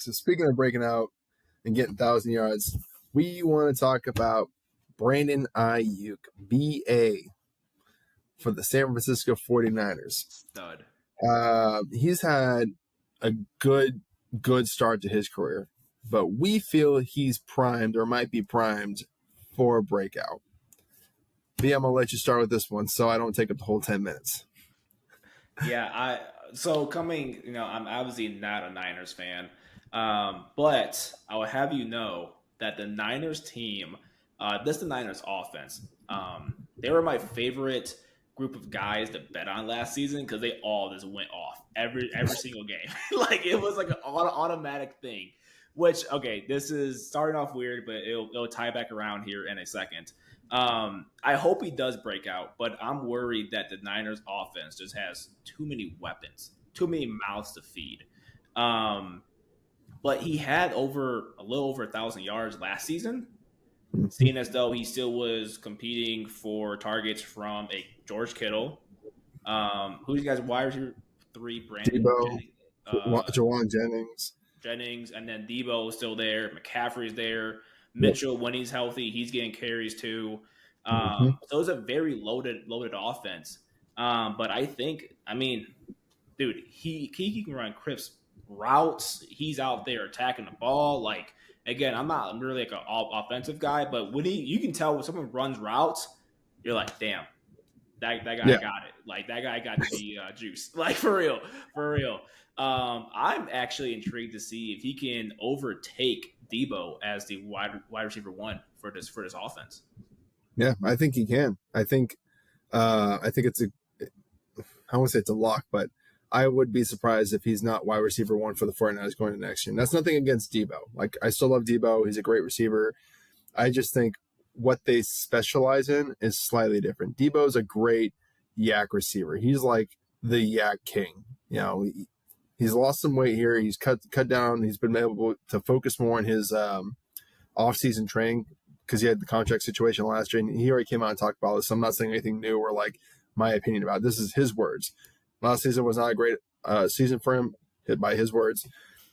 So speaking of breaking out and getting 1,000 yards, we want to talk about Brendyn Aiyuk, BA, for the San Francisco 49ers. Stud. He's had a good start to his career, but we feel he's primed or might be primed for a breakout. B, I'm going to let you start with this one so I don't take up the whole 10 minutes. Yeah, I'm obviously not a Niners fan, but I will have you know that the Niners team, the Niners offense, they were my favorite group of guys to bet on last season because they all just went off every single game. Like it was like an automatic thing. Which, okay, this is starting off weird, but it'll tie back around here in a second. I hope he does break out, but I'm worried that the Niners offense just has too many weapons, too many mouths to feed. But he had a little over 1,000 yards last season, seeing as though he still was competing for targets from a George Kittle. Who's you guys wide receiver 3? Brendyn, Jawan Jennings, and then Debo is still there. McCaffrey's there. Mitchell, when he's healthy, he's getting carries too. So it's a very loaded offense. But I think, dude, he can run crisp routes. He's out there attacking the ball. Like, again, I'm really like an offensive guy, but when you can tell when someone runs routes, you're like, damn, that guy got it. Like that guy got the juice. Like for real. I'm actually intrigued to see if he can overtake Debo as the wide receiver 1 for this offense. Yeah, I think he can. I think it's I won't say it's a lock, but I would be surprised if he's not wide receiver 1 for the 49ers going into next year. And that's nothing against Debo. Like, I still love Debo. He's a great receiver. I just think what they specialize in is slightly different. Debo's a great yak receiver. He's like the yak king. You know, he's lost some weight here. He's cut down. He's been able to focus more on his off-season training because he had the contract situation last year. And he already came out and talked about this. So I'm not saying anything new or like my opinion about it. This is his words. Last season was not a great season for him, by his words.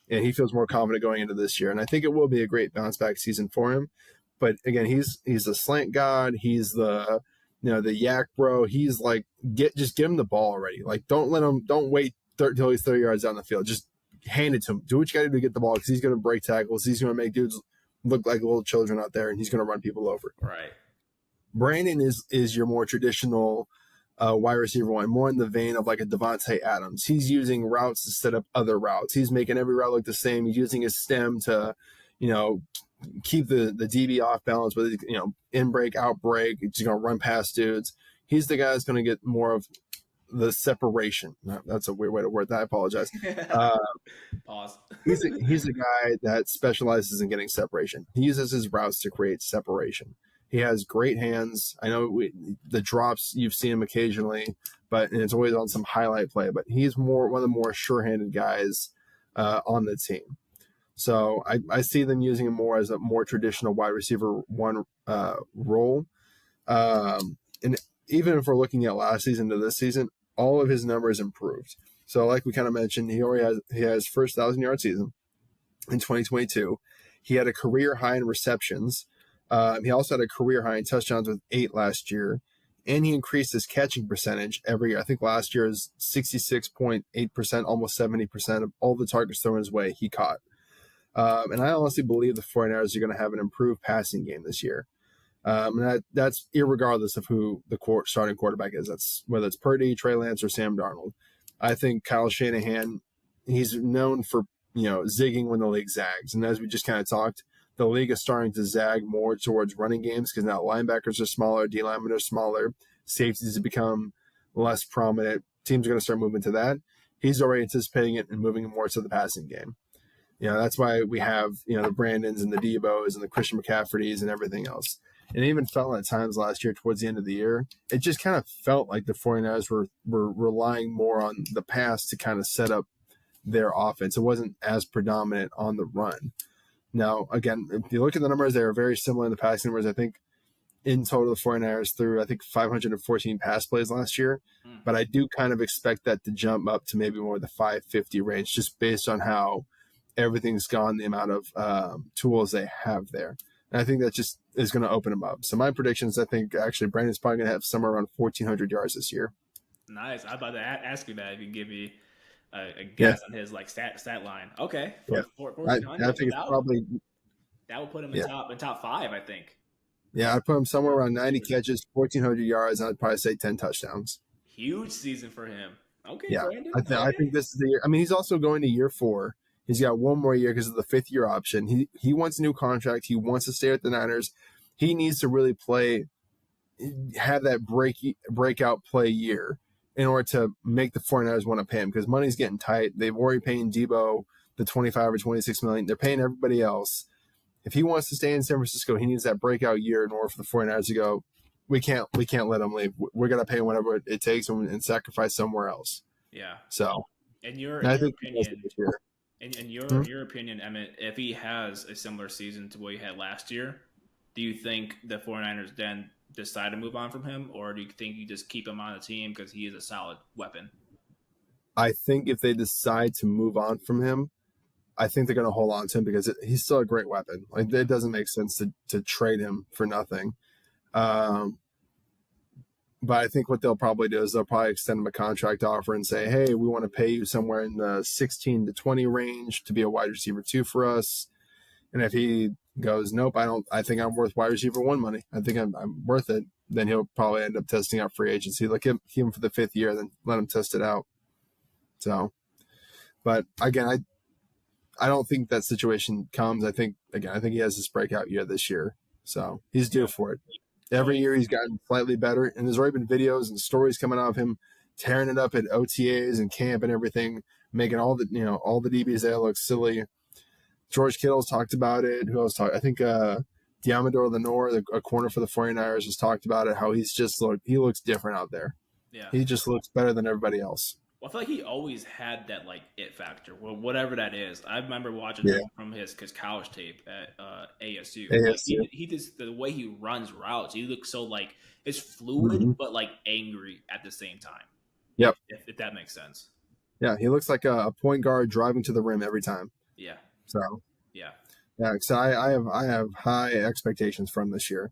And he feels more confident going into this year. And I think it will be a great bounce-back season for him. But again, he's a slant god. He's the yak bro. He's like, just give him the ball already. Like, don't wait till he's 30 yards down the field. Just hand it to him. Do what you got to do to get the ball because he's going to break tackles. He's going to make dudes look like little children out there, and he's going to run people over. Right. Brendyn is your more traditional wide receiver 1, more in the vein of like a Devontae Adams. He's using routes to set up other routes. He's making every route look the same. He's using his stem to, keep the DB off balance with, in break, out break. He's going to run past dudes. He's the guy that's going to get more of the separation. That's a weird way to word that. I apologize. Pause. He's a guy that specializes in getting separation. He uses his routes to create separation. He has great hands. I know the drops, you've seen him occasionally, and it's always on some highlight play, but he's one of the more sure-handed guys on the team. So I see them using him more as a more traditional wide receiver 1 role. And even if we're looking at last season to this season, all of his numbers improved. So like we kind of mentioned, he has first 1,000-yard season in 2022. He had a career high in receptions. He also had a career high in touchdowns with 8 last year, and he increased his catching percentage every year. I think last year is 66.8%, almost 70% of all the targets thrown his way he caught. And I honestly believe the 49ers are going to have an improved passing game this year. And that's irregardless of who the starting quarterback is. That's whether it's Purdy, Trey Lance, or Sam Darnold. I think Kyle Shanahan, he's known for zigging when the league zags. And as we just kind of talked, the league is starting to zag more towards running games because now linebackers are smaller, D linemen are smaller, safeties have become less prominent. Teams are going to start moving to that. He's already anticipating it and moving more to the passing game. That's why we have the Brendyns and the Debos and the Christian McCaffreys and everything else. And it even felt at times last year towards the end of the year, it just kind of felt like the 49ers were relying more on the pass to kind of set up their offense. It wasn't as predominant on the run. Now, again, if you look at the numbers, they are very similar in the passing numbers. I think in total, the 49ers threw, 514 pass plays last year. But I do kind of expect that to jump up to maybe more of the 550 range just based on how everything's gone the amount of tools they have there. And I think that just is going to open him up. So my predictions, I think actually Brendyn's probably going to have somewhere around 1,400 yards this year. Nice. I was about to ask you that if you can give me a Yeah. guess on his like stat line. Okay, Yeah. 1,400. I think it's probably that would put him in top 5, I think. Yeah, I'd put him somewhere around 90 catches, 1,400 yards, and I'd probably say 10 touchdowns. Huge season for him. Okay, Yeah, Brendyn. I think this is the year. I mean, he's also going to year 4. He's got one more year because of the 5th-year option. He wants a new contract. He wants to stay at the Niners. He needs to really have that breakout play year in order to make the 49ers want to pay him because money's getting tight. They've already paying Debo the 25 or 26 million. They're paying everybody else. If he wants to stay in San Francisco, he needs that breakout year in order for the 49ers to go, we can't let him leave. We're going to pay him whatever it takes and sacrifice somewhere else. Yeah. So, in your opinion, Emmett, if he has a similar season to what he had last year, do you think the 49ers then decide to move on from him, or do you think you just keep him on the team because he is a solid weapon? I think if they decide to move on from him, I think they're going to hold on to him because he's still a great weapon. Like it doesn't make sense to trade him for nothing. But I think what they'll probably do is they'll probably extend him a contract offer and say, hey, we want to pay you somewhere in the 16 to 20 range to be a wide receiver 2 for us. And if he goes, nope, I think I'm worth wide receiver 1 money. I think I'm worth it. Then he'll probably end up testing out free agency. Like keep him for the 5th year, then let him test it out. So, but again, I don't think that situation comes. I think he has this breakout year this year. So he's due for it. Every year he's gotten slightly better. And there's already been videos and stories coming out of him tearing it up at OTAs and camp and everything, making all the DBs there look silly. George Kittle's talked about it. Who else talked? I think Diamador Lenore, a corner for the 49ers, has talked about it, how he looks different out there. Yeah. He just looks better than everybody else. Well, I feel like he always had that like it factor, whatever that is. I remember watching him from his college tape at ASU. He just the way he runs routes, he looks so like it's fluid but like angry at the same time. Yep, if that makes sense. Yeah, he looks like a point guard driving to the rim every time. Yeah. So yeah. So I have high expectations from this year.